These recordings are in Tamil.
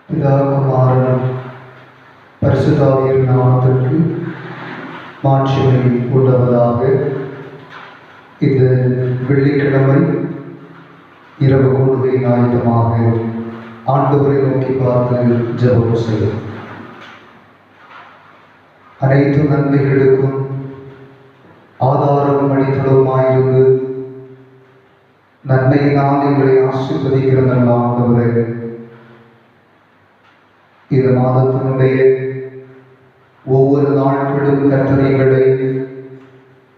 பிதா குமாரன் பரிசுத்தாவியின் நாமத்திற்கு மாட்சிமை உண்டாவதாக. இந்த வெள்ளிக்கிழமை இரவு கூடுகையின் ஆயுதமாக ஆண்டவரை நோக்கி பார்த்து ஜெபம் செய்யும். அனைத்து நன்மைகளுக்கும் ஆதாரம் அடித்தளமாயிருந்து நன்மையினால் எங்களை ஆசீர்வதிக்கிற நல்ல ஆண்டவரே, இந்த மாதத்தினுடைய ஒவ்வொரு நாட்களும் கர்த்தரை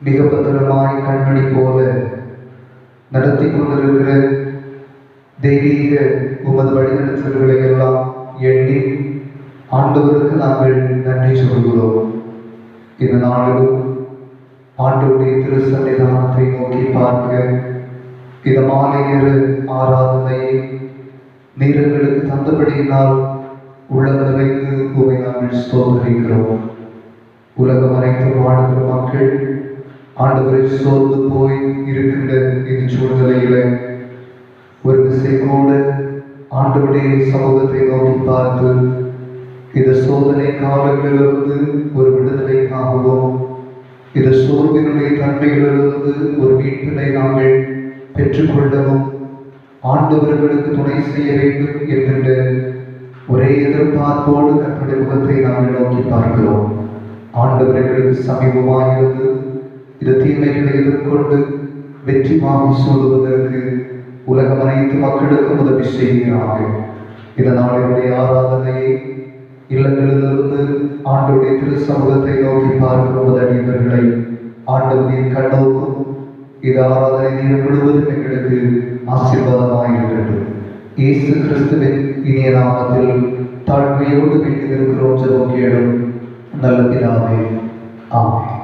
மிக பத்திரமாய் கண்மணி போல நடத்தி கொண்டிருக்கிற தெய்வீக உமது வழிநடத்தல்களை எல்லாம் எண்ணி ஆண்டவருக்கு நாங்கள் நன்றி சொல்கிறோம். இந்த நாளிலும் ஆண்டவருடைய திருசன்னிதானத்தை நோக்கி பார்க்க இந்த மாலை நேர ஆராதனையை நீரங்களுக்கு தந்தபடியினால் உள்ளம் நிறைந்து உமை நாங்கள் ஸ்தோத்திரிக்கிறோம். உலகம் அனைத்தும் வாழ்கிற மக்கள் ஆண்டவரை சோர்ந்து போய் இருக்கின்ற இந்த சூழ்நிலையில ஒரு திசையோடு ஆண்டவருடைய சமூகத்தை நோக்கி பார்த்து இந்த சோதனை காலங்களிலிருந்து ஒரு விடுதலைக்காகவும் இந்த சோர்வினுடைய தன்மைகளிலிருந்து ஒரு மீட்பினை நாங்கள் பெற்றுக்கொள்ளவும் ஆண்டவர்களுக்கு துணை செய்ய வேண்டும் என்கின்ற ஒரே எதிர்பார்ப்போடு கர்த்தருடைய முகத்தை நாங்கள் நோக்கி பார்க்கிறோம். ஆண்டவர்களுக்கு சமீபமாயிருந்து இந்த தீமைகளை எதிர்கொண்டு வெற்றி வாங்கி சொல்லுவதற்கு உலகம் அனைத்து மக்களுக்கும் உதவி செய்கிறார்கள். இதனால் என்னுடைய ஆராதனையை இல்லங்களிலிருந்து ஆண்டவருடைய திரு சமூகத்தை நோக்கி பார்க்கிற முதலியவர்களை ஆண்டவரின் கண்ணோக்கும் இது ஆராதனை நேரம் முழுவதும் எங்களுக்கு ஆசீர்வாதமாயிருக்கிறது. இயேசு கிறிஸ்துவின் இனிய நாமத்தில் தாழ்மையோடு வேண்டியிருக்கிறோம். ஜெபம் கேளும் நல்ல பிதாவே, ஆமென்.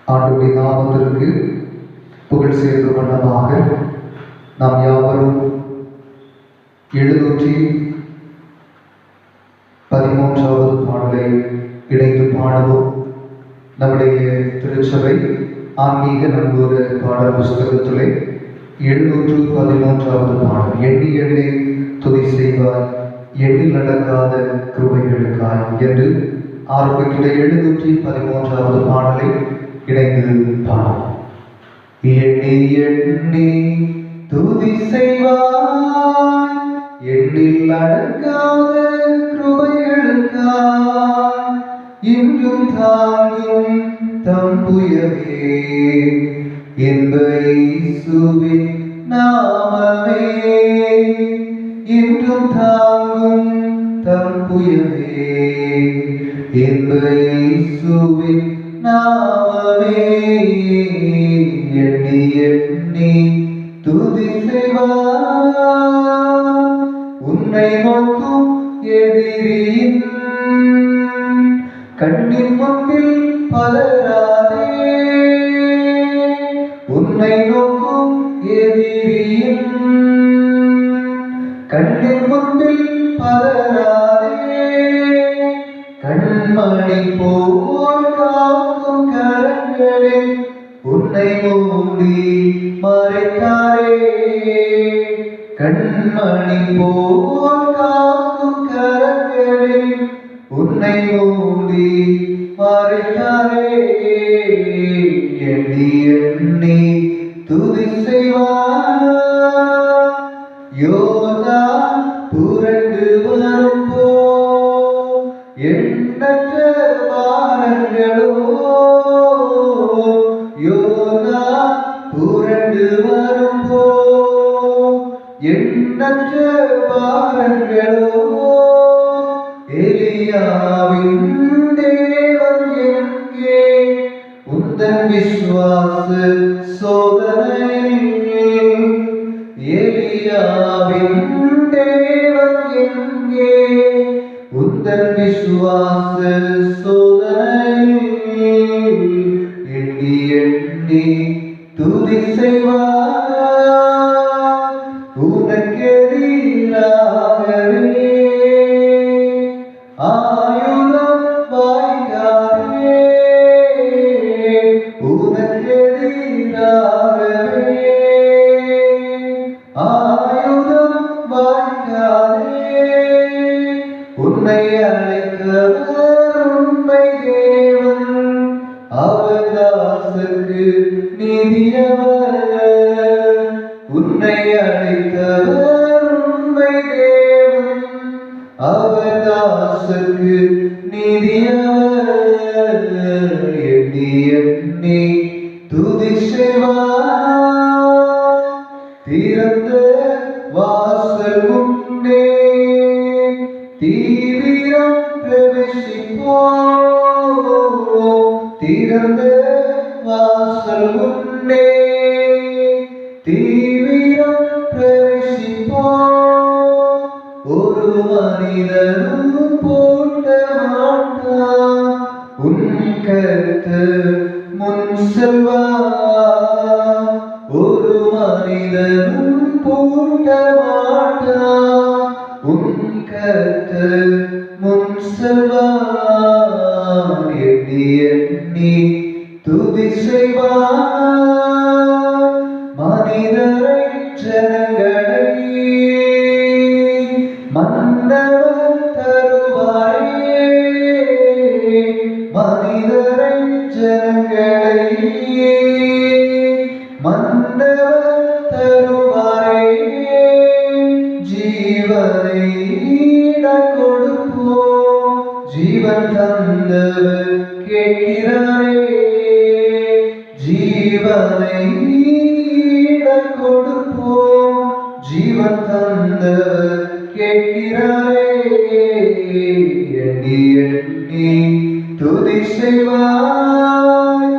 ஆண்டவருடைய நாமத்திற்கு புகழ் சேர்க்கும் வண்ணமாக நாம் யாவரும் 713வது பாடலை இணைந்து பாடுவோம். நம்முடைய திருச்சபை ஆன்மீக நண்பர் பாடல் புஸ்தகத்திலே 713வது பாடல், எண்ணி எண்ணி துதி செய்வார் எண்ணில் நடக்காத கிருபைகளுக்காய் என்று ஆரம்பிக்கிற 713வது பாடலை இணைந்து பாடுவோம். எண்ணி எண்ணி துதி செய்வார் எண்ணில் நடக்காத கிருபைகளுக்காய் இன்றும் தாங்கும் தம்புயவே என்ப இயேசுவின் நாமமே. இன்றும் தாங்கும் தம்புயவே என்ப இயேசுவின் நாமமே. எண்ணி எண்ணி துதி செய்வார் உன்னை நோக்கும் எதிரியின் கண்ணின் முன்பில் பலராதே. உன்னை நோக்கும் எதிரியின் கண்ணின் முன்பில் பலராதே. கண்மணி போல் காக்கும் கரங்களில் உன்னை மூடி மறைத்தாரே. கண்மணி போல் காக்கும் கரங்களில் உன்னை மூடி மறைத்தாரே. எண்ணி எண்ணி துதி செய்வார் யோர்தான் புரண்டு வரும் போ எண்ணற்ற பாரங்களோ. யோர்தான் புரண்டு வரும் போ எண்ணற்ற பாரங்களோ. எலியாவின் தேவன் எங்கே உந்தன் விசுவாச சோதனை. எலியாவின் தேவன் எங்கே உந்தன் விசுவாச சோதனை. எண்ணி எண்ணி துதி செய்வார் உனக்கெதிராகவே ஆயுதம் வாய்க்காதே. உனக்கெதிராகவே ஆயுதம் வாய்க்காதே. நீதியவர், உன்னை அழைத்தவர் உண்மை தேவன், அவர் தாசர்க்கு நீதியவர். எண்ணி எண்ணி துதி செய்வார், திறந்த வாசல் உண்டே, தீவிரம் பிரவேசிப்போம், திறந்த வாசல் உண்டே, தீவிரம் பிரவேசிப்போம். ஒரு மனிதனும் போட்ட மாட்டான், உன் கர்த்தர் முன் செல்வார். ஒரு மனிதனும் பூட்ட மாட்டான், உன் கர்த்தர் முன் செல்வார். எண்ணி எண்ணி துதி செய்வார், மனிதரை ஜனங்களை மன்னவர் தருவாரே, மனிதரை ஜனங்களை மன்னவர் தருவாரே. ஜீவனை கொடுப்போம், ஜீவன் தந்தவர் கேட்கிறாரே, ஜீவனை கொடுப்போம், ஜீவன் தந்தவர் கேட்கிறாரே. எண்ணி எண்ணி துதி செய்வாய்,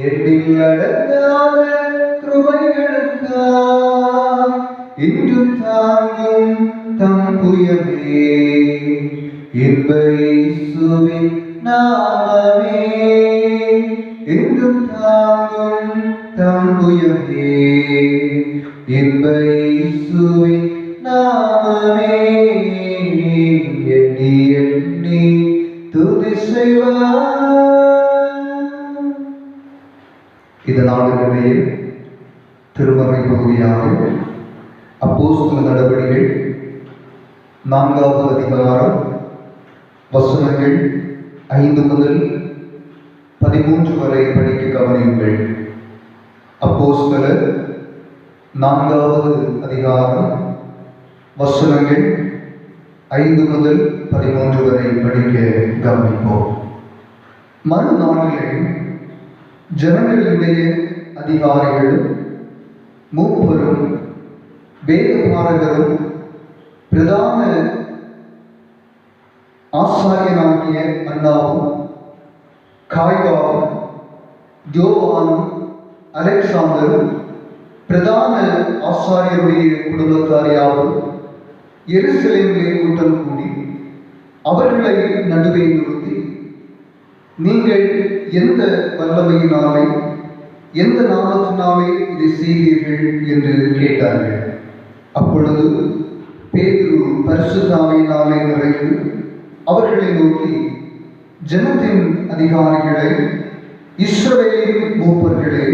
எண்ணில் அடங்காத கிருபைகளுக்காய் இன்றும் தாங்கும் தம்புயமே, இன்ப இயேசுவின் நாமமே, இன்றும் தாங்கும் தம்புயமே, இன்ப இயேசுவின் நாமமே. எண்ணி எண்ணி துதி செய்வார். இதனால் திருமறை பகுதியாக அப்போஸ்தல நடவடிக்கைகள் 4வது அதிகாரம் வசனங்கள் 5 முதல் 13 வரை படிக்க கவனியுங்கள். அப்போஸ்தலர் 4வது அதிகாரம் வசனங்கள் 5 முதல் 13 வரை படிக்க கவனிப்போம். மறுநாளிலே ஜனங்களுடைய அதிகாரிகளும் மூப்பரும் வேதபாரகரும் பிரதான ஆசாரியனாகிய அன்னாவும் காய்பாவும் யோவானும் அலெக்சாந்தரும் பிரதான ஆசாரியருடைய குடும்பத்தார் யாவரும் எருசலேமிலே கூட்டம் கூடி அவர்களை நடுவே நிறுத்தி, நீங்கள் எந்த வல்லமையினாலே எந்த நாமத்தினாலே இதை செய்தீர்கள் என்று கேட்டார்கள். அப்பொழுது பேதுரு பரிசுத்த ஆவியினாலே நிறைந்து அவர்களை நோக்கி, ஜனத்தின் அதிகாரிகளை, இஸ்ரவேலின் மூப்பர்களே,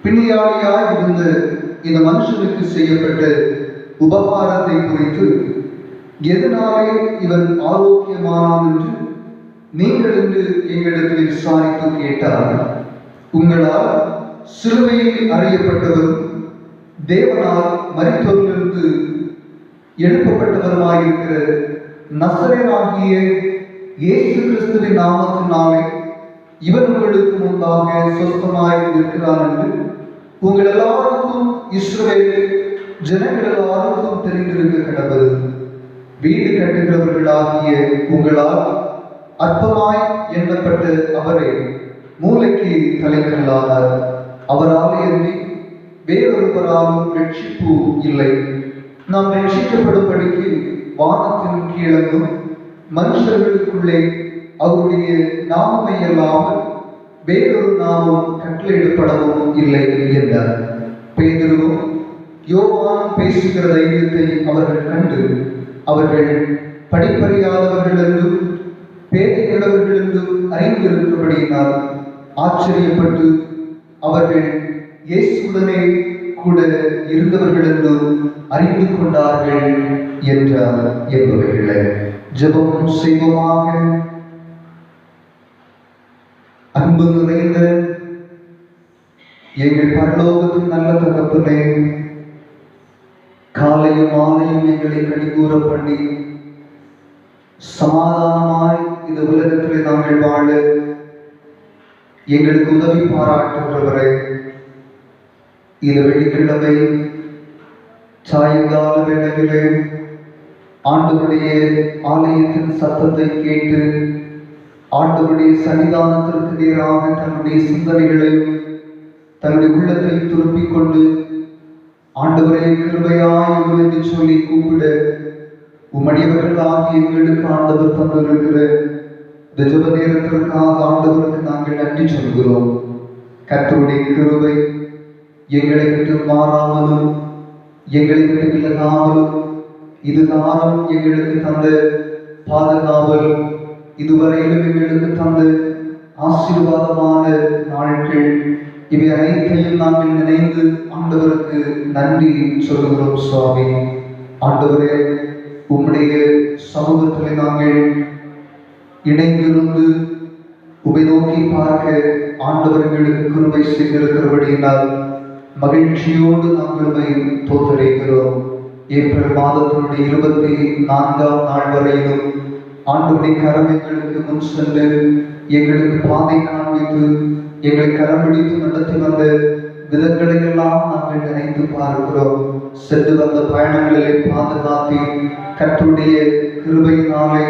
பிணியாளியாய் இருந்த இந்த மனுஷனுக்கு செய்யப்பட்ட உபகாரத்தை குறித்து எதனாலே இவன் ஆரோக்கியமானான் என்று நீங்கள் என்று எங்களிடத்தில் விசாரித்து கேட்டார். உங்களால் சிலுவையில் அறையப்பட்டவரும் தேவனால் மரித்தோரிலிருந்து எழுப்பப்பட்டவருமாயிருக்கிற நசரேயனாகிய இயேசு கிறிஸ்துவின் நாமத்தினாலே இவன் உங்களுக்கு முன்பாக சொஸ்தமாய் இருக்கிறான் என்று உங்கள் எல்லாருக்கும் இஸ்ரவேல் ஜனங்கள் எல்லாருக்கும் தெரிந்திருக்க கடவுள். வீடு கட்டுகிறவர்களாகிய உங்களால் அற்பமாய் எண்ணப்பட்ட அவரை மூளைக்கு தலைக்கல்லானார். அவராலே அன்றி வேறொருவராலும் ரட்சிப்பு இல்லை. நாம் ரட்சிக்கப்படும்படிக்கு வானத்தின் கீழங்கும் மனுஷர்களுக்குள்ளே அவருடைய நாமமை அல்லாமல் வேறொரு நாமம் கட்டளையிடப்படவும் இல்லை என்றார். பேதுருவும் யோவானும் பேசுகிற தைரியத்தை அவர்கள் கண்டு, அவர்கள் படிப்பறியாதவர்கள் என்றும் பேதையுள்ளவர்கள் என்றும் அறிந்திருக்கிறபடியினால் ஆச்சரியப்பட்டு அவர்கள் இயேசுவுடனே கூட இருந்தவர்கள் என்றும் அறிந்து கொண்டார்கள் என்றார் என்பவர்களை. ஜெபம் செய்வோமாக. அன்பு நிறைந்த எங்கள் பரலோகத்தின் நல்ல தகப்பனே, காலையும் மாலையும் எங்களை கடிகூற பண்ணி சமாதானமாய் இந்த உலகத்திலே நாங்கள் வாழ எங்களுக்கு உதவி பாராட்டுகிறவரே, இந்த வெள்ளிக்கிழமை சாயங்கால வேளையிலே ஆண்டவருடைய ஆலயத்தின் சத்தத்தை கேட்டு ஆண்டவருடைய சன்னிதானத்திற்கு நேராக தன்னுடைய சிந்தனைகளையும் தன்னுடைய உள்ளத்தை திருப்பிக் கொண்டு ஆண்டவரே கிருபையாய் என்று சொல்லி கூப்பிட உம்மடியவர்கள் ஆகிய எங்களுக்கு ஆண்டவர் தந்திருக்கிற இந்த ஜெப நேரத்திற்காக ஆண்டவருக்கு நாங்கள் நன்றி சொல்கிறோம். கர்த்தருடைய கிருபை எங்களை விட்டு மாறாமலும் எங்களை விட்டு விலகாமலும் இதுதானும் எங்களுக்கு தந்த பாதுகாவல், இதுவரையிலும் எங்களுக்கு தந்த ஆசீர்வாதமான நாட்கள், இவை அனைத்தையும் நாங்கள் நினைந்து ஆண்டவருக்கு நன்றி சொல்லுகிறோம். சுவாமி ஆண்டவரே, உம்முடைய சமூகத்தில் நாங்கள் இணைந்திருந்து உமை நோக்கி பார்க்க ஆண்டவர்களுக்கு கிருபை செய்திருக்கிறபடியினால் மகிழ்ச்சியோடு நாங்கள் உமை தோற்றடைகிறோம். ஏப்ரல் மாதத்தினுடைய 24ஆம் நாள் வரையிலும் ஆண்டவருடைய கரம் எங்களுக்கு முன் சென்று எங்களுக்கு பாதை காண்பித்து எங்களை கரம் பிடித்து நடத்தி வந்த விதங்களை எல்லாம் நாங்கள் நினைத்து பார்க்கிறோம். சென்று வந்த பயணங்களிலே பாதுகாத்து கர்த்தருடைய கிருபையினாலே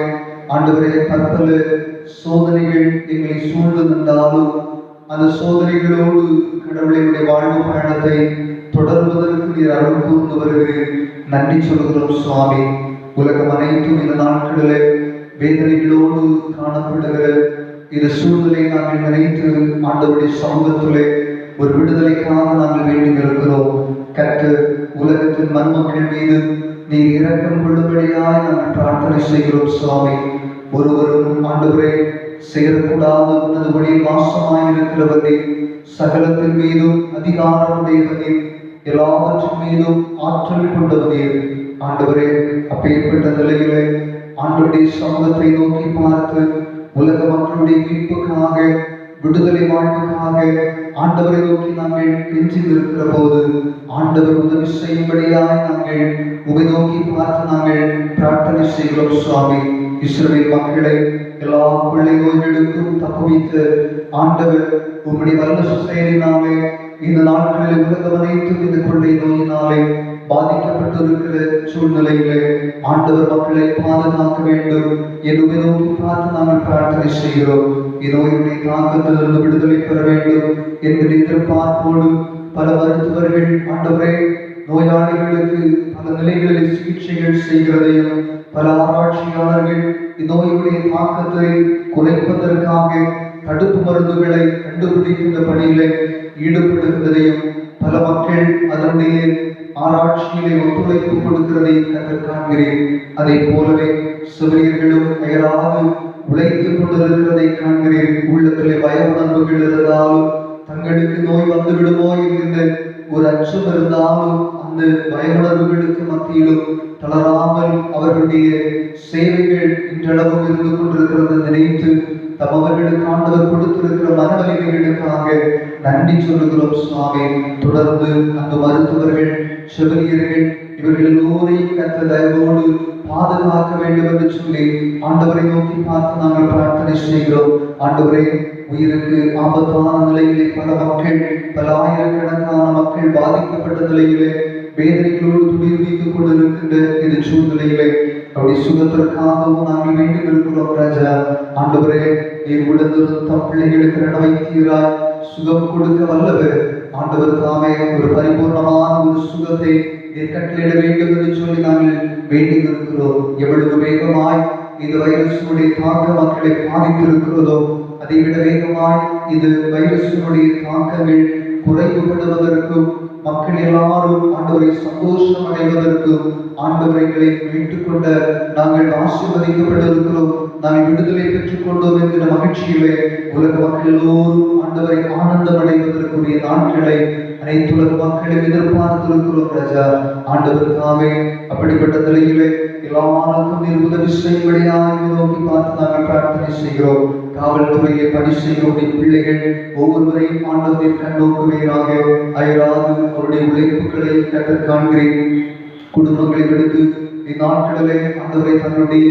ஆண்டவரே பற்பல சோதனைகள் எங்களை சூழ்ந்து நின்றாலும் அந்த சோதனைகளோடு கடவுளுடைய வாழ்வு பயணத்தை தொடர்வதற்கு நீர் அருள் கூர்ந்து வருகிறேன். நன்றி சொல்கிறோம் சுவாமி. உலகம் அனைத்தும் இந்த நாட்களிலே வேதனைகளோடு காணப்படுகிற இந்த சூழ்நிலை நாங்கள் நினைத்து ஆண்டவருடைய சமூகத்திலே ஒரு விடுதலைக்காக நாங்கள் வேண்டி இருக்கிறோம். கர்த்தர் உலகத்தின் மருமக்கள் மீது நீர் இரக்கம் கொள்ளும்படியாய் நாங்கள் பிரார்த்தனை செய்கிறோம் சுவாமி. ஒருவரும் ஆண்டவரே சேரக்கூடாத உனது வழியில் வாசமாய் இருக்கிறவரே, சகலத்தின் மீதும் அதிகாரம் உடையவரே, எல்லாவற்றின் மீதும் ஆற்றல் கொண்டவரே ஆண்டவரே, அப்பேற்பட்ட நிலையிலே ஆண்டவருடைய சமூகத்தை நோக்கி பார்த்து உலக மக்களுடைய மீட்புக்காக விடுதலை வாழ்வுக்காக ஆண்டவரை நோக்கி நாங்கள் கெஞ்சி நிற்கிற போது ஆண்டவர் உதவி செய்யும்படியாய் நாங்கள் உமை நோக்கி பார்த்து நாங்கள் பிரார்த்தனை செய்கிறோம் சுவாமி. இஸ்ரவேல் மக்களை எல்லா கொள்ளை நோய்களுக்கும் தப்புவித்து ஆண்டவர் உம்முடைய வல்ல செயலினாலே இந்த நாட்களில் உலகம் அனைத்தும் இந்த கொள்ளை நோயினாலே பாதிக்கப்பட்டிருக்கிற சூழ்நிலையிலே ஆண்டவர் மக்களை பாதுகாக்க வேண்டும் என்று நோக்கி பார்த்து நாங்கள் பிரார்த்தனை செய்கிறோம். இந்நோயுடைய தாக்கத்திலிருந்து விடுதலை பெற வேண்டும் என்கிற எதிர்பார்ப்போடு பல மருத்துவர்கள் ஆண்டவரே நோயாளிகளுக்கு பல நிலைகளில் சிகிச்சைகள் செய்கிறதையும் பல ஆராய்ச்சியாளர்கள் இந்நோயுடைய தாக்கத்தை குறைப்பதற்காக தடுப்பு மருந்துகளை கண்டுபிடிக்கின்ற பணியிலே ஈடுபடுகிறதையும் பல மக்கள் அதனுடைய ஆராய்ச்சியிலே ஒத்துழைப்பு கொடுக்கிறதை காண்கிறேன். அதை போலவே செவிலியர்களும் அயராது உழைத்துக் கொண்டிருக்கிறதை காண்கிறேன். உள்ளத்திலே பய உணர்வுகள் இருந்தாலும் தங்களுக்கு நோய் வந்துவிடுமோ என்கின்ற ஒரு அச்சம் இருந்தாலும் அந்த பய உணர்வுகளுக்கு மத்தியிலும் தளராமல் அவர்களுடைய சேவைகள் இன்றளவும் இருந்து கொண்டிருக்கிறதை நினைத்து அவர்களுக்கு ஆண்டவர் கொடுத்திருக்கிற மனவலிமைகளுக்காக நன்றி சொல்லுகிறோம் சுவாமி. தொடர்ந்து அந்த மருத்துவர்கள் செவிலியர்கள் இவர்கள் எல்லோரையும் கர்த்தர் தயவோடு பாதுகாக்க வேண்டும் என்று சொல்லி ஆண்டவரை நோக்கி பார்த்து நாங்கள் பிரார்த்தனை செய்கிறோம். ஆண்டவரே, உயிருக்கு ஆபத்தான நிலையிலே பல மக்கள் பல ஆயிரக்கணக்கான மக்கள் பாதிக்கப்பட்ட நிலையிலே வேதனைகளோடு துடிதுடித்துக் கொண்டிருக்கின்ற இந்த சூழ்நிலையிலே அவருடைய சுகத்திற்காகவும் நாங்கள் வேண்டும் இருக்கிறோம். ராஜா ஆண்டவரே, நீர் உடனிருந்த பிள்ளைகளுக்கு நடவைத்தீராய் சுகம் கொடுக்க வல்லவர். ஆண்டவர் தாமே ஒரு பரிபூர்ணமான ஒரு சுகத்தை கட்டளையிட வேண்டும் என்று சொல்லி நாங்கள் வேண்டி இருக்கிறோம். எவ்வளவு வேகமாய் இந்த வைரஸினுடைய தாக்க மக்களை பாதித்திருக்கிறதோ அதை விட வேகமாய் இது வைரஸினுடைய தாக்கங்கள் குறைவுபடுவதற்கும் மக்கள் எல்லாரும் ஆண்டவரை சந்தோஷம் அடைவதற்கும் ஆண்டவரைகளை மீட்டுக் கொண்ட நாங்கள் ஆசீர்வதிக்கப்பட்டிருக்கிறோம். நாங்கள் விடுதலை பெற்றுக் கொண்டோம் என்கிற மகிழ்ச்சியிலே உலக மக்கள் எல்லோரும் ஆண்டவரை ஆனந்தம் அடைவதற்குரிய நாட்களை அனைத்துலக மக்களும் எதிர்பார்த்திருக்கிறோம். ராஜா ஆண்டவருக்காகவே அப்படிப்பட்ட நிலையிலே எல்லாருக்கும் நீர் உதவி செய்யும்படியாக நோக்கி பார்த்து நாங்கள் பிரார்த்தனை செய்கிறோம். காவல்துறையை பணி செய்யக்கூடிய பிள்ளைகள் ஒவ்வொருவரையும் ஆண்டவரின் கண்ணோக்குவீராக. அயராது அவருடைய உழைப்புகளை கற்றுக் காண்கிறேன். குடும்பங்களை விடுத்து இந்நாட்களிலே ஆண்டவரை தன்னுடைய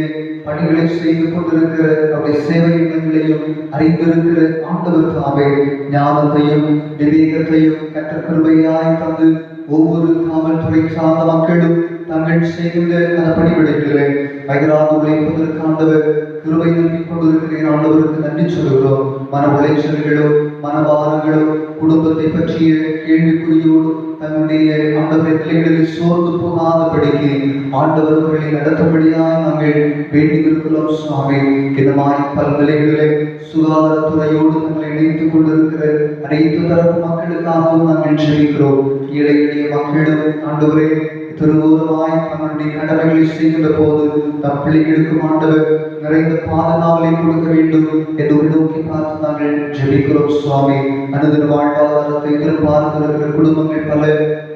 பணிகளை செய்து கொண்டிருக்கிற அவருடைய சேவை இடங்களையும் அறிந்திருக்கிற ஆண்டவர் தாமே ஞானத்தையும் விவேகத்தையும் கற்ற கிருபையாய் தந்து ஒவ்வொரு காவல்துறை சார்ந்த மக்களும் தங்கள் செய்கின்ற அந்த பணிவிடைகளை அயராது உழைப்பதற்கு ஆண்டவர் கிருபை நம்பிக் கொண்டிருக்கிறேன். ஆண்டவருக்கு நன்றி சொல்கிறோம். மன உளைச்சல்களோ மனபாரங்களோ குடும்பத்தை பற்றிய கேள்விக்குறியோடு தன்னுடைய ஆண்டவரை நிலைகளில் சோர்ந்து போகாதபடிக்கு ஆண்டவர்களை நடத்தபடியாய் நாங்கள் வேண்டியிருக்கிறோம். சுவாமி, இதமாய் பல நிலைகளிலே சுகாதாரத்துறையோடு தங்களை இணைத்துக் கொண்டிருக்கிற அனைத்து தரப்பு மக்களுக்காகவும் நாங்கள் ஜெபிக்கிறோம். ஏழை எளிய மக்களும் ஆண்டவரே திருவோரமாய் தங்களுடைய கடமைகளை செய்கின்ற போது தம் பிள்ளைகளுக்கும் ஆண்டவர் நிறைந்த பாதுகாவலை கொடுக்க வேண்டும் என்று நோக்கி பார்த்து நாங்கள் ஜெபிக்கிறோம். சுவாமி, அனுதின வாழ்வாதாரத்தை எதிர்பார்த்திருக்கிற குடும்பங்கள் பல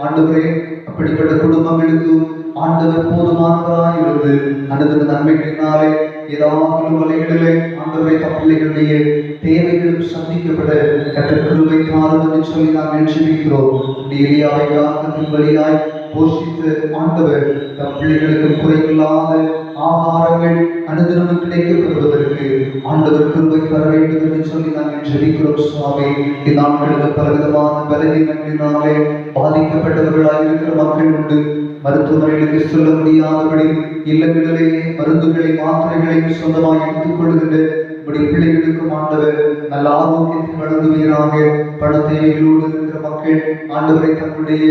ஆண்டவரே, அப்படிப்பட்ட குடும்பங்களுக்கும் ஆண்டவர் போதுமானவராய் இருந்து அனுதின நன்மைகளினாலே ஏதாவது வலைகளிலே ஆண்டவரை தம் பிள்ளைகளுடைய தேவைகளும் சந்திக்கப்பட கற்ற கிருபை தாரும் என்று சொல்லி நாங்கள் ஜெபிக்கிறோம். எலியாவை காக்கத்தின் வழியாய் போஷித்து ஆண்டவர் தம் பிள்ளைகளுக்கு குறையில்லாத ஆகாரங்கள் அனுதினமும் கிடைக்கப்படுவதற்கு ஆண்டவர் கிருபை தர வேண்டும் என்று சொல்லி நாங்கள் ஜெபிக்கிறோம். சுவாமி, இந்நாட்களுக்கு பலவிதமான பலவீனங்களினாலே பாதிக்கப்பட்டவர்களாக இருக்கிற மக்கள் உண்டு. மருத்துவமனைகளுக்கு சொல்ல முடியாதபடி இல்லங்களிலே மருந்துகளை மாத்திரைகளையும் சொந்தமாக எடுத்துக் கொள்கின்ற பிள்ளைகளுக்கும் ஆண்டவர் நல்ல ஆரோக்கியத்தை வழங்குவீராக. பண தேவைகளோடு இருக்கிற மக்கள் ஆண்டவரை தன்னுடைய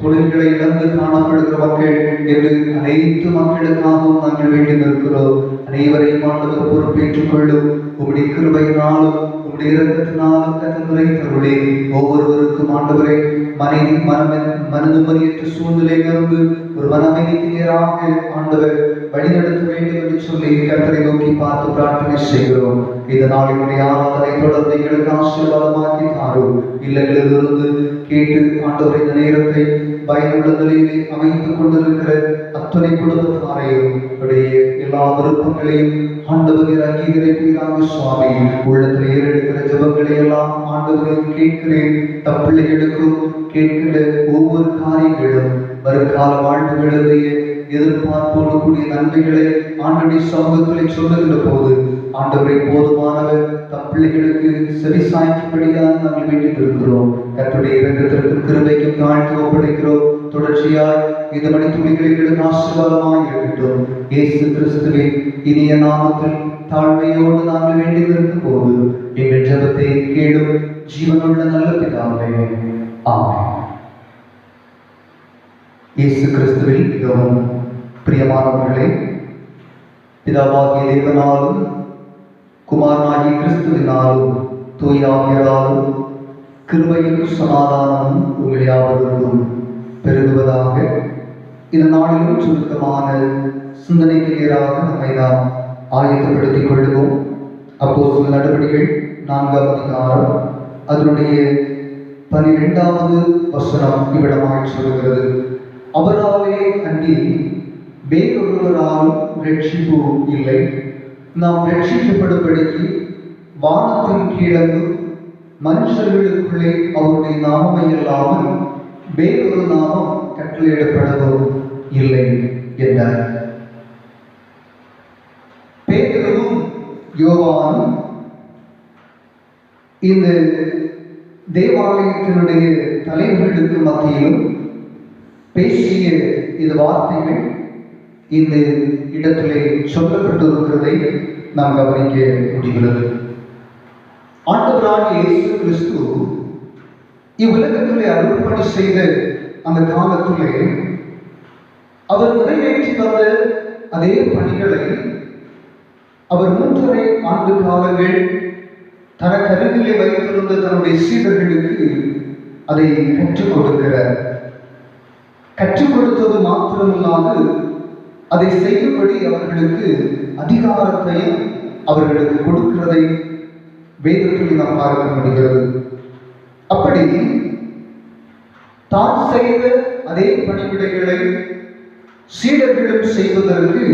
தொழில்களை இழந்து காணப்படுகிற மக்கள் என்று அனைத்து மக்களுக்காகவும் நாங்கள் வேண்டி நிற்கிறோம். அனைவரையும் ஆண்டவர் பொறுப்பேற்றுக் கொள்ளும். உங்களுடைய கிருபையினாலும் உங்களுடைய இரக்கத்தினாலும் கத்தரை தருளே. ஒவ்வொருவருக்கும் ஆண்டவரை மன நிம்மதியற்ற சூழ்நிலையிலிருந்து ஒரு மன அமைதிக்கு நேராக ஆண்டவர் வழிநடத்த வேண்டும் என்று சொல்லி கர்த்தரை நோக்கி பார்த்து பிரார்த்தனை செய்கிறோம். இந்த நாளினுடைய ஆராதனை தொடர்ந்து எங்களுக்கு ஆசீர்வாதமாக்கி தாரும். இல்லங்களிலிருந்து கேட்டு ஆண்டவரை இந்த நேரத்தை பயனுள்ள நிலையிலே அமைத்துக் கொண்டிருக்கிற அத்தனை குடும்பத்தாரையும் எல்லா விருப்பங்களையும் ஆண்டவரின் அங்கீகரிப்பீராக. சுவாமி, உள்ளத்தில் ஏறெடுக்கிற ஜெபங்களை எல்லாம் ஆண்டவரையும் கேட்கிறேன். தம் பிள்ளைகளுக்கும் கேட்கிற ஒவ்வொரு காரியங்களும் வருங்கால வாழ்வுகளிலேயே எதிர்பார்ப்போடு கூடிய நன்மைகளை ஆண்டவருடைய சமூகங்களை சொல்லுகின்ற போது ஆண்டவரை போதுமானவர் தம் பிள்ளைகளுக்கு செவி சாய்க்கும்படியாக நாங்கள் வேண்டிக் இருக்கிறோம். கர்த்தருடைய இரக்கத்திற்கும் கிருபைக்கும் தாழ்த்தி ஒப்படைக்கிறோம். தொடர்ச்சியாய் இந்த மணித்துளிகளுக்கு ஆசீர்வாதமாய் இருக்கட்டும். இயேசு கிறிஸ்துவின் இனிய நாமத்தில் தாழ்மையோடு நாங்கள் வேண்டி நிற்கும் போது எங்கள் ஜெபத்தை கேளும் ஜீவனுள்ள நல்ல பிதாவே, ஆமென். இயேசு கிறிஸ்துவில் மிகவும் பிரியமானவர்களே, பிதாவாகிய தேவனாலும் குமாரனாகிய கிறிஸ்துவினாலும் தூய ஆவியாராலும் கிருபையும் சமாதானமும் உங்கள் யாவருக்கும் பெருகுவதாக. இந்த நாளிலும் சுருக்கமான சிந்தனைக்கு நேராக நம்மை நாம் ஆயத்தப்படுத்திக் கொள்வோம். அப்போஸ்தலர் நடவடிக்கைகள் 4ஆம் அதிகாரம் அதனுடைய 12வது வசனம் இவ்விடமாய் சொல்கிறது: அவராலே அன்றி வேறொருவராலும் ரட்சிப்பு இல்லை. நாம் ரட்சிக்கப்படும்படிக்கு வானத்தின் கீழங்கும் மனுஷர்களுக்குள்ளே அவருடைய நாமமே இல்லாமல் வேறொரு நாமம் கட்டளையிடப்படவும் இல்லை என்றார். பேதுருவும் யோவானும் இந்த தேவாலயத்தினுடைய தலைவர்களுக்கு மத்தியிலும் பேசிய இந்த வார்த்தைகள் இந்த இடத்திலே சொல்லப்பட்டிருக்கிறதை நாம் கவனிக்க முடிகிறது. ஆண்டவராகிய இயேசு கிறிஸ்து இவ்வுலகத்திலே அருள்பணி செய்த அந்த காலத்திலே அவர் நிறைவேற்றி வந்த அதே பணிகளை அவர் 3.5 ஆண்டு காலங்கள் தனக்கு அருகிலே வைத்திருந்த தன்னுடைய சீடர்களுக்கு அதை கற்றுக் கொடுக்கிறார். கற்றுக் கொடுத்தது மாத்திரமில்லாது அதை செய்யும்படி அவர்களுக்கு அதிகாரத்தையும் அவர்களுக்கு கொடுக்கிறதை வேதத்தில் நாம் பார்க்க முடிகிறது. அப்படி தான் செய்த அதே பணிவிடைகளை சீடர்களும் செய்வதற்கு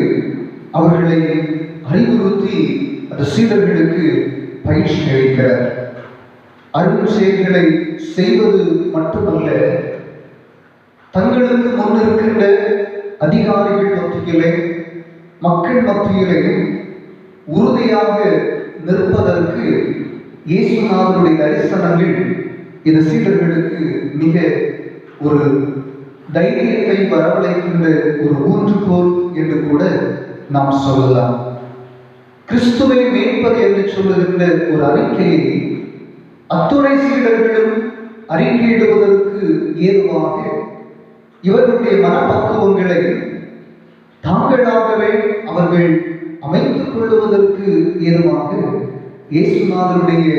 அவர்களை அறிவுறுத்தி அந்த சீடர்களுக்கு பயிற்சி அளிக்கிறார். அருள் செயல்களை செய்வது மட்டுமல்ல, தங்களுக்கு முன் இருக்கின்ற அதிகாரிகள் மத்தியிலே, மக்கள் மத்தியிலே உறுதியாக நிற்பதற்கு இயேசுநாதருடைய தரிசனங்கள் இந்த சீடர்களுக்கு மிக ஒரு தைரியத்தை வரவழைக்கின்ற ஒரு ஊன்றுகோல் என்று கூட நாம் சொல்லலாம். கிறிஸ்துவை மீட்பது என்று சொல்லுகின்ற ஒரு அறிக்கையை அத்துணை சீடர்களும் அறிக்கையிடுவதற்கு ஏதுவாக இவர்களுடைய மனப்பக்குவங்களை தாங்களாகவே அவர்கள் அமைத்துக் கொள்வதற்கு ஏதுவாக இயேசுநாதருடைய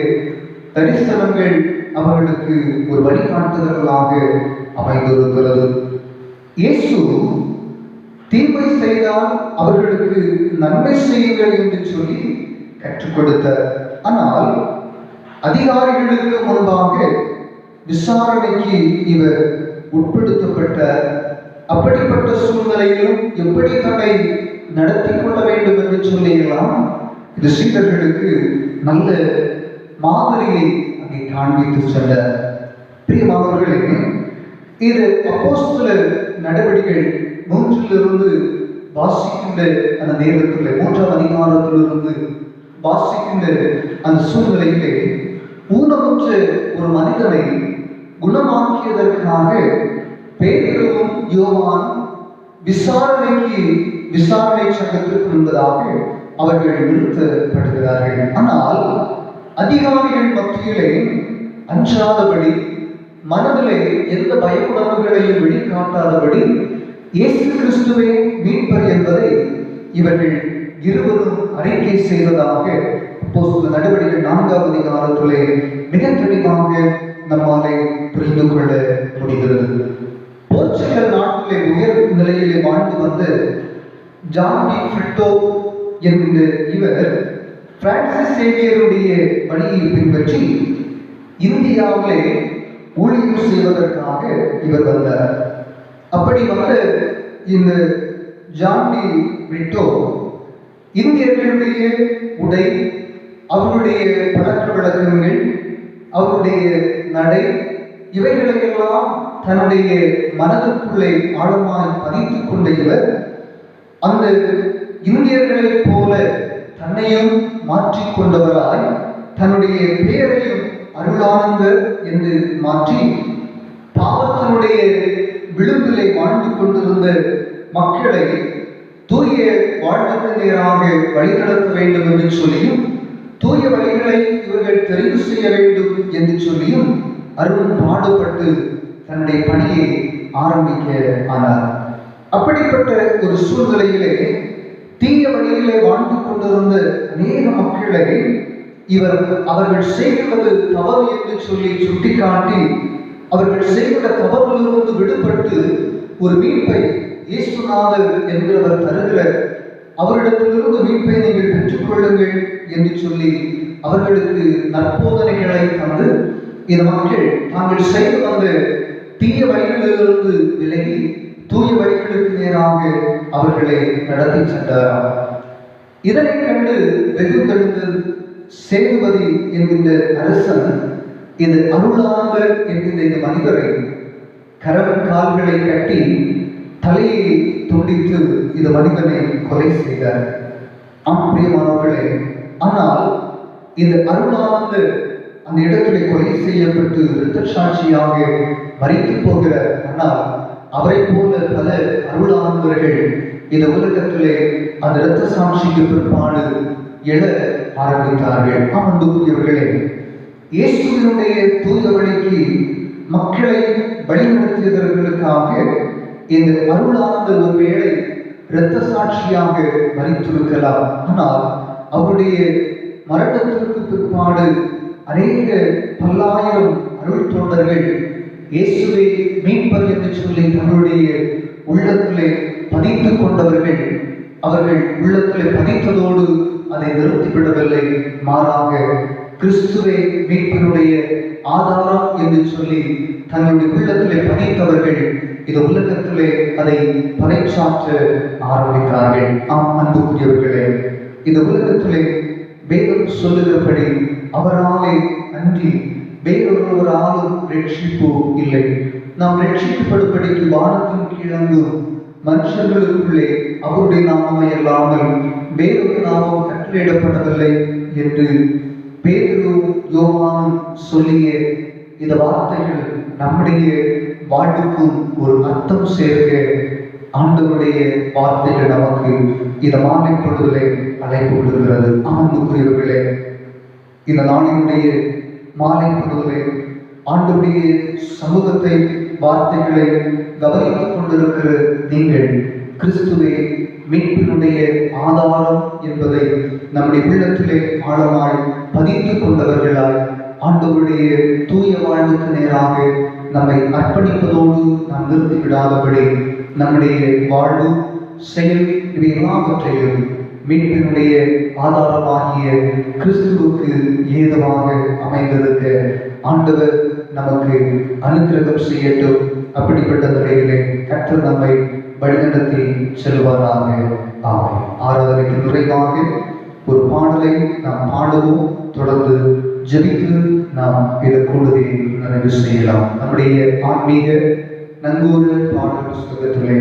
தரிசனங்கள் அவர்களுக்கு ஒரு வழிகாட்டுதலாக அமைந்திருக்கிறது. இயேசு தீமை செய்தால் அவர்களுக்கு நன்மை செய்யுங்கள் என்று சொல்லி கற்றுக் கொடுத்தார். ஆனால் அதிகாரிகளுக்கு முன்பாக விசாரணைக்கு இவர் உட்படுத்தப்பட்ட அப்படிப்பட்ட சூழ்நிலையிலும் எப்படி தன்னை நடத்தி கொள்ள வேண்டும் என்று சொல்லியெல்லாம் இந்த சீடர்களுக்கு நல்ல மாதிரியை அங்கே காண்பித்து சென்றார். பிரியமானவர்களே, இது அப்போஸ்தலர் நடவடிக்கைகள் 3 வாசிக்கின்ற அந்த நேரத்தில் 3ஆம் அதிகாரத்திலிருந்து வாசிக்கின்ற அந்த சூழ்நிலையிலே ஊனமுற்ற ஒரு மனிதனை குணமாக்கியதற்காக பேதுருவும் யோவானும் விசாரணை சங்கத்திற்கு முன்பதாக அவர்கள் நிறுத்தப்படுகிறார்கள். ஆனால் அதிகாரிகள் மத்தியிலே அஞ்சாதபடி, மனதிலே எந்த பயமுணர்வுகளையும் வெளிக்காட்டாதபடி இயேசு கிறிஸ்துவே மீட்பர் என்பதை இவர்கள் இருவரும் அறிக்கை செய்வதாக அப்போஸ்தலர் நடவடிக்கைகள் 4ஆம் அதிகாரத்திலே மிக தெளிவாக நம்மாலே புரிந்து கொள்ள முடிகிறது. போர்ச்சுகல் நாட்டிலே உயர் நிலையிலே வாழ்ந்து வந்த ஜான் டி ஃபிரிட்டோ என்கிற இவர் பிரான்சிஸ் சேவியருடைய வழியை பின்பற்றி இந்தியாவிலே ஊழியம் செய்வதற்காக இவர் வந்தார். அப்படி வந்த இந்த ஜான் டி ஃபிரிட்டோ இந்தியர்களுடைய உடை, அவருடைய பழக்க வழக்கங்கள், அவருடைய நடை, இவைகளையெல்லாம் தன்னுடைய மனதுக்குள்ளே ஆழமாய் பதித்துக் கொண்ட இவர் அந்த இந்தியர்களைப் போல தன்னையும் மாற்றிக்கொண்டவராய் தன்னுடைய பெயரையும் அருளானந்தர் என்று மாற்றி பாவத்தினுடைய விளிம்பிலே வாழ்ந்து கொண்டிருந்த மக்களை தூய வாழ்வுக்கு நேராக வழிநடத்த வேண்டும் என்று சொல்லியும், தூய வழிகளை இவர்கள் தெரிவு செய்ய வேண்டும் என்று சொல்லியும் அருள் பாடுபட்டு தன்னுடைய பணியை ஆரம்பிக்க ஆனார். அப்படிப்பட்ட ஒரு சூழ்நிலையிலே தீய வழியிலே வாழ்ந்து கொண்டிருந்த அநேக மக்களை அவர்கள் செய்கிறது தவறு என்று சொல்லி சுட்டிக்காட்டி அவர்கள் செய்கிற தவறிலிருந்து விடுபட்டு ஒரு மீட்பை இயேசுநாதர் என்கிறவர் தருகிற அவரிடத்திலிருந்து மீட்பை நீங்கள் பெற்றுக்கொள்ளுங்கள் என்று சொல்லி அவர்களுக்கு நற்போதனைகளை தந்து இந்த மக்கள் தாங்கள் செய்து வந்த தீய வழிகளிலிருந்து விலகி தூய வழிகளுக்கு நேராக அவர்களை நடத்தி சென்றார். இதனை கண்டு வெகு தெளிந்து சேதுபதி என்கின்ற அரசன் இது அருளானந்தர் என்கின்ற இந்த மனிதரை கரம் கால்களை கட்டி தலையை துண்டித்து இந்த மனிதனை கொலை செய்தார். பிரியமானவர்களே, ஆனால் இந்த அருளானந்தர் அந்த இடத்திலே கொலை செய்யப்பட்டு இரத்த சாட்சியாக மரித்து போகிறார். ஆனால் அவரை போல பல அருளானந்தர்கள் இந்த உலகத்திலே அந்த இரத்த சாட்சிக்கு பிற்பாடு எழ ஆரம்பித்தார்கள். அன்புக்குரியவர்களே, இயேசுவினுடைய தூய வழிக்கு மக்களை வழிநடத்தியவர்களுக்காக இந்த அருளானந்தர் ஒருவேளை இரத்த சாட்சியாக மரித்திருக்கலாம். ஆனால் அவருடைய மரணத்திற்கு பிற்பாடு அநேக பல்லாயிரம் அருள் தொண்டர்கள் இயேசுவை மீட்பர் என்று சொல்லி தன்னுடைய உள்ளத்திலே பதித்துக் கொண்டவர்கள் அவர்கள் உள்ளத்திலே பதித்ததோடு அதை நிறுத்திவிடவில்லை. மாறாக கிறிஸ்துவை மீட்பனுடைய ஆதாரம் என்று சொல்லி தன்னுடைய உள்ளத்திலே பதித்தவர்கள் இந்த உலகத்திலே அதை பறைசாற்ற ஆரம்பித்தார்கள். அன்புக்குரியவர்களே, இந்த உலகத்திலே வேதம் சொல்லுகிறபடி அவராலே அன்றி வேறொருவராலும் ரட்சிப்பு இல்லை. நாம் ரட்சிக்கப்படும்படிக்கு வானத்தின் கீழங்கும் மனுஷர்களுக்குள்ளே அவருடைய நாமமே அல்லாமல் வேறொரு நாமம் கட்டளையிடப்படவில்லை என்று பேதுருவும் யோவானும் சொல்லிய இந்த வார்த்தைகள் நம்முடைய வாழ்வுக்கும் ஒரு அர்த்தம் சேர்க்க ஆண்டவருடைய வார்த்தைகள் நமக்கு இந்த மாலை பொழுதிலே அழைப்பு விடுகிறது. அன்புக்குரியவர்களே, இந்த நாளினுடைய மாலை பொழுதிலே ஆண்டவருடைய சமூகத்தை வார்த்தைகளை கவனித்துக் கொண்டிருக்கிற நீங்கள் கிறிஸ்துவே மீட்பினுடைய ஆதாரம் என்பதை நம்முடைய உள்ளத்திலே ஆழமாய் பதித்துக் கொண்டவர்களாய் ஆண்டவருடைய தூய வாழ்வுக்கு நேராக நம்மை அர்ப்பணிப்பதோடு நாம் நிறுத்திவிடாதபடி நம்முடைய வாழ்வு செயல் இவை எல்லாவற்றையும் மீட்பினுடைய ஆதாரமாகிய கிறிஸ்துவுக்கு ஏதுவாக அமைந்திருக்க ஆண்டவர் நமக்கு அனுக்கிரகம் செய்யட்டும். அப்படிப்பட்ட நிலையிலே கர்த்தர் நம்மை வழிநடத்தி செல்வாராக. ஆமென். ஆராதனைக்கு நிறைவாக ஒரு பாடலை நாம் பாடுவோம். தொடர்ந்து ஜெபித்து நாம் இதை கூடுதே நிறைவு செய்யலாம். நம்முடைய ஆன்மீக நங்கூர பாடல் புஸ்தகத்திலே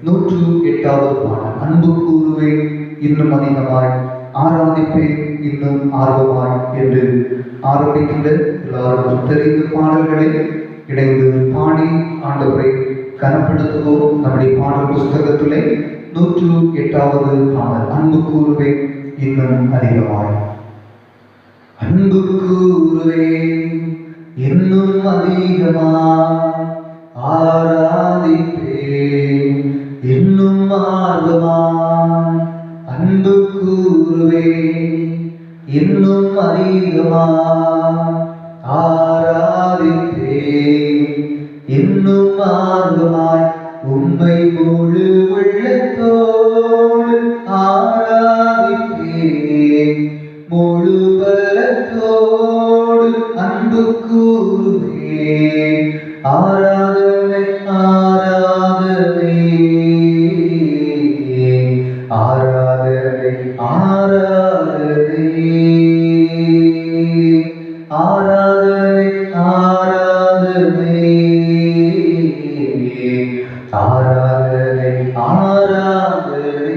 108வது பாடல், அன்பு கூறுவே இன்னும் அதிகமாய், ஆராதிப்பேன் இன்னும் ஆர்வமாய் என்று ஆரம்பிக்கின்ற எல்லாருக்கும் தெரிந்த பாடல்களை இணைந்து பாடி ஆண்டவரை கனப்படுத்துவோம். நம்முடைய பாடல் புஸ்தகத்திலே 108வது பாடல், அன்பு கூறுவே இன்னும் அதிகமாய். அன்பு கூறுவே இன்னும் அதிகமாய், ஆராதிப்பேன் இன்னும் ஆர்வமாய். அன்பு கூறுவே இன்னும் அதிகமாய், ஆராதிப்பேன் இன்னும் ஆர்வமாய். உம்மை முழு உள்ளத்தோடு ஆராதிப்பேன் முழு பலத்தோடு. அன்பு கூறுவேன் ஆராதனை ஆராதனை ஆராதனை ஆராதனை ஆராதனை ஆராதனை ஆராதனை ஆராதனை.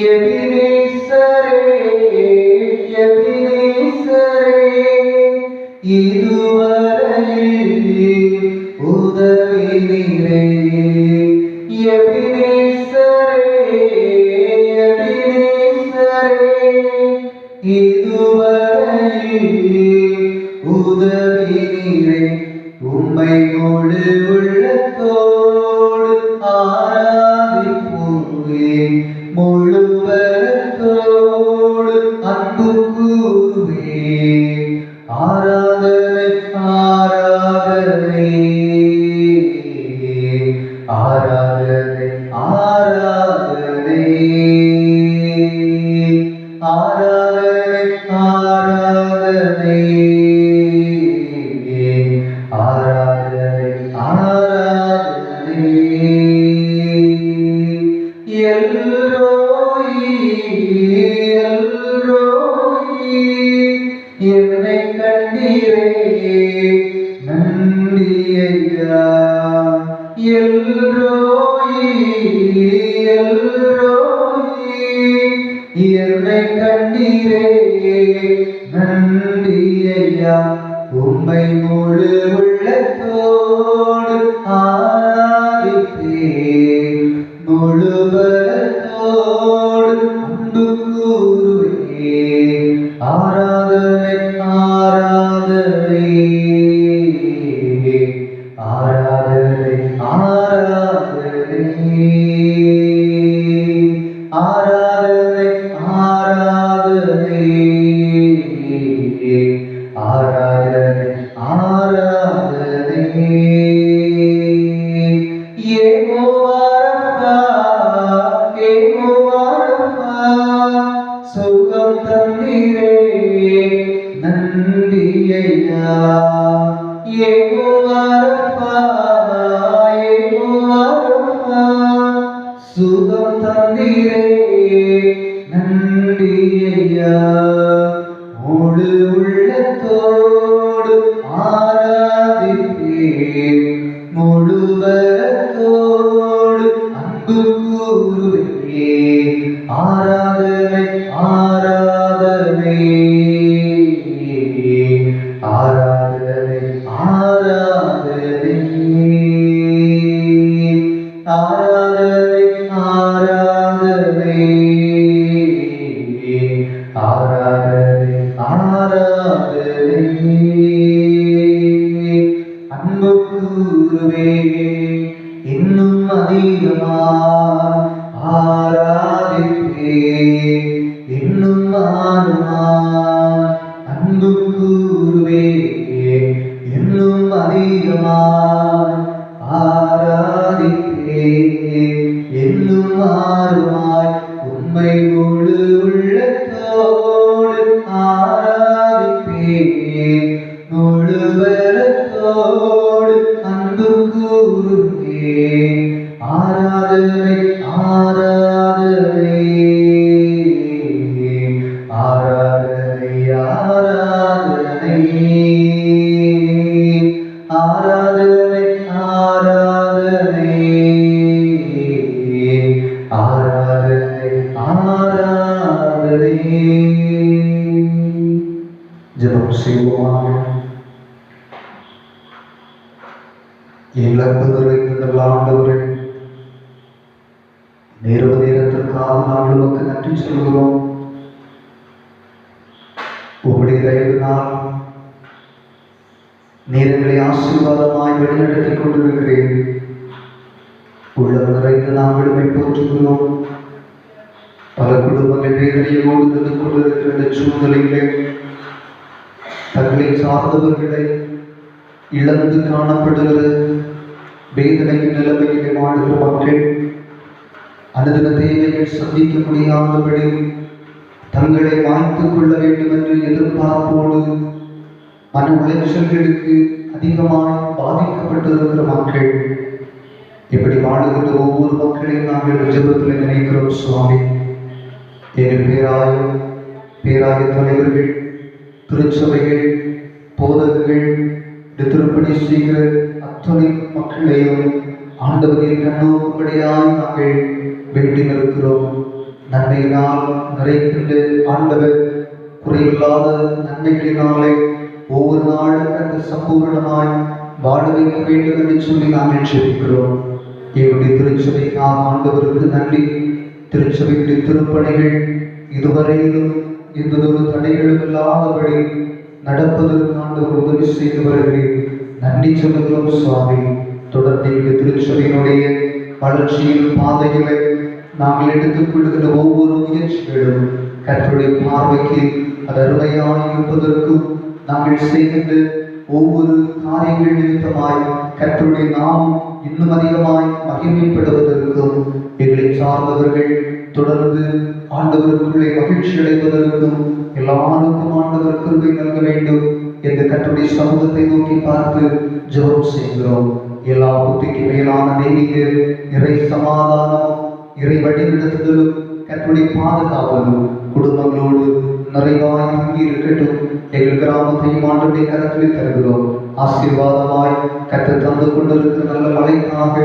எபினேசரே எபினேசரே, இதுவரையில் உதவினீரே. எபினேசரே எபினேசரே, இதுவரையில் உதவினீரே. உம்மை முழு உள்ளத்தோடு ஆராதிப்பேன் முழு பலத்தோடு. அன்பு கூறுவேன் ஆராதனை ஆராதனை ஆராதனை ஆராதனை ஆராதனை ஆராதனை ஆராதனை ஆராதனை. எல்ரோயி எல்ரோயி, என்னை கண்டீரே நன்றி ஐயா. எல்ரோயி எல்ரோயி, என்னை கண்டீரே நன்றி ஐயா. உம்மை முழு உள்ளத்தோடு ஆராதிப்பேன் முழு பலத்தோடு. அன்பு கூறுவேன் ஆராதனை ஆராதனை ஆராதனை ஆராதனை ஆராதனை ஆராதனை ஆராதனை ஆராதனை. யெகோவா ரப்பா யெகோவா ரப்பா, சுகம் தந்தீரே நன்றி ஐயா. யெகோவா ரப்பா யெகோவா ரப்பா, சுகம் தந்தீரே நன்றி முழுவலத்தோடு அன்பு கூறுவே ஆராதனை ஆராதனை ஆராதனை ஆராதனை ஆராதனை ஆராதனை ஆராதனை ஆராதனை. ஜெபம் செய்வோமாக. இழப்பு நிறைந்த ஆண்டவரே, நேரவு நேரத்திற்காக நாங்கள் உமக்கு நன்றி சொல்கிறோம். உம்முடைய தயவினால் நேரங்களை ஆசீர்வாதமாய் வழிநடத்திக் கொண்டிருக்கிறேன். உள்ளம் நிறைந்து நாங்கள் உம்மை போற்றுகிறோம். பல குடும்பங்கள் வேதனையோடு இருந்து கொண்டிருக்கிற இந்த சூழ்நிலையிலே தங்களை சார்ந்தவர்களை இழந்து காணப்படுகிற வேதனையின் நிலைமையிலே வாழ்கிற மக்கள் அனுதின தேவையை சந்திக்க முடியாதபடி தங்களை மாய்த்துக் கொள்ள வேண்டும் என்று எதிர்பார்ப்போடு மன உளைச்சல்களுக்கு அதிகமாக பாதிக்கப்பட்டிருக்கிற மக்கள், இப்படி வாழுகின்ற ஒவ்வொரு மக்களையும் நாங்கள் ஜெபத்தில் நினைக்கிறோம். சுவாமி, எங்கள் பேராய தலைவர்கள், திருச்சபைகள், போதகர்கள், திருப்பணி செய்கிற அத்தனை மக்களையும் ஆண்டவரின் கண்ணோக்கும்படியாய் நாங்கள் வேண்டி நிற்கிறோம். நன்மையினால் நிறைக்கின்ற ஆண்டவர் குறையில்லாத நன்மைகளினாலே ஒவ்வொரு நாளும் அந்த சம்பூர்ணமாய் வாழ வைக்க வேண்டும் என்று சொல்லி நாங்கள் ஜெபிக்கிறோம். எங்களுடைய திருச்சபைக்காக ஆண்டவருக்கு நன்றி. திருச்சபையுடைய திருப்பணிகள் இதுவரையிலும் எந்தொரு தடைகளும் இல்லாதபடி நடப்பதற்கு ஆண்டவர் உதவி செய்து வருகிறேன். நன்றி சொல்லுகிறோம் சுவாமி. தொடர்ந்து எங்களுடைய திருச்சபையினுடைய வளர்ச்சியின் பாதைகளை நாங்கள் எடுத்துக் கொள்கிற ஒவ்வொரு முயற்சிகளும் கர்த்தருடைய பார்வைக்கு அது அருமையாக இருப்பதற்கும் நாங்கள் செய்கின்ற ஒவ்வொரு காரியங்கள் நிமித்தமாய் கர்த்தருடைய நாமம் இன்னும் அதிகமாய் மகிமைப்படுவதற்கும் எங்களை சார்ந்தவர்கள் தொடர்ந்து ஆண்டவருக்குள்ளே மகிழ்ச்சி அடைவதற்கும் எல்லாருக்கும் ஆண்டவர் கிருபை நல்க வேண்டும் என்று கர்த்தருடைய சமூகத்தை நோக்கி பார்த்து ஜெபம் செய்கிறோம். எல்லா புத்திக்கு மேலான தெய்வீக இறை சமாதானம், இறை வழிநடத்துதலும், கர்த்தருடைய பாதுகாவலும் குடும்பங்களோடு நிறைவாய் தங்கி இருக்கட்டும். எங்கள் கிராமத்தையும் ஆண்டவருடைய கரத்தில் தருகிறோம். ஆசீர்வாதமாய் கர்த்தர் தந்து கொண்டிருக்கிற நல்ல மழைக்காக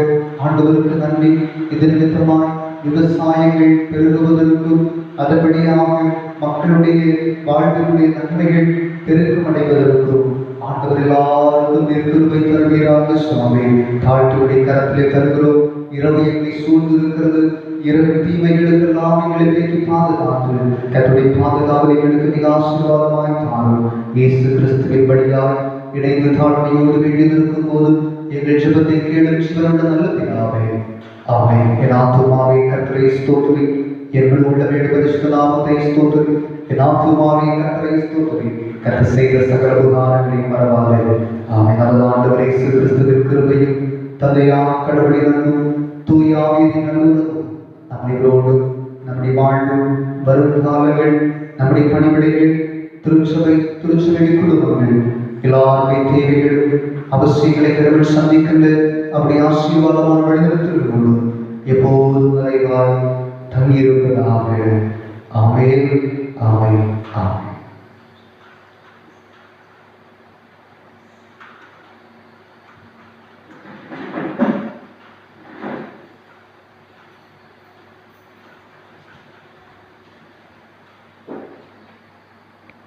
ஆண்டவருக்கு நன்றி. இது நிமித்தமாய் விவசாயங்கள் பெருகுவதற்கும் அதன்படியாக மக்களுடைய வாழ்வினுடைய நன்மைகள் பெருக்கம் அடைவதற்கும் ஆண்டவர் எல்லாருக்கும் கிருபை தருவீராக சுவாமி. தாழ்த்துடைய கரத்திலே தருகிறோம். இரவு எங்களை சூழ்ந்து இருக்கிறது. இரவு தீமைகளுக்கெல்லாம் எங்களை விலக்கி பாதுகாத்து கர்த்தருடைய பாதுகாவலை எங்களுக்கு மிக ஆசீர்வாதமாய் தாரும். இயேசு கிறிஸ்துவின் வழியாய் இணைந்து தாழ்மையோடு வேண்டியிருக்கும் போது எங்கள் ஜெபத்தை கேளும் சிவனுள்ள நல்ல பிதாவே, ஆமென். என் ஆத்துமாவே கர்த்தரை ஸ்தோத்திரி, என்னுள் உள்ள பரிசுத்த நாமத்தை ஸ்தோத்திரி. என் ஆத்துமாவே கர்த்தரை ஸ்தோத்திரி, கர்த்தர் செய்த சகல உபகாரங்களை மறவாதே. ஆமென். நமது ஆண்டவர் இயேசு கிறிஸ்துவின் கிருபையும் தந்தையான கடவுளின் அன்பும் தூய ஆவியின் நல்லுறவும் நம்மளோடு நம்முடைய வாழ்வும் வரும் காலங்கள் நம்முடைய பணிவிடைகள் திருச்சபை குடும்பங்கள் எல்லாருடைய தேவைகளும் அவசியங்களை கடவுள் சந்திக்கின்ற அப்படி ஆசீர்வாதமான வழிநடத்துகிறோம் எப்போதும் நிறைவாய் தங்கியிருப்பதாக. ஆமென், ஆமென், ஆமென்.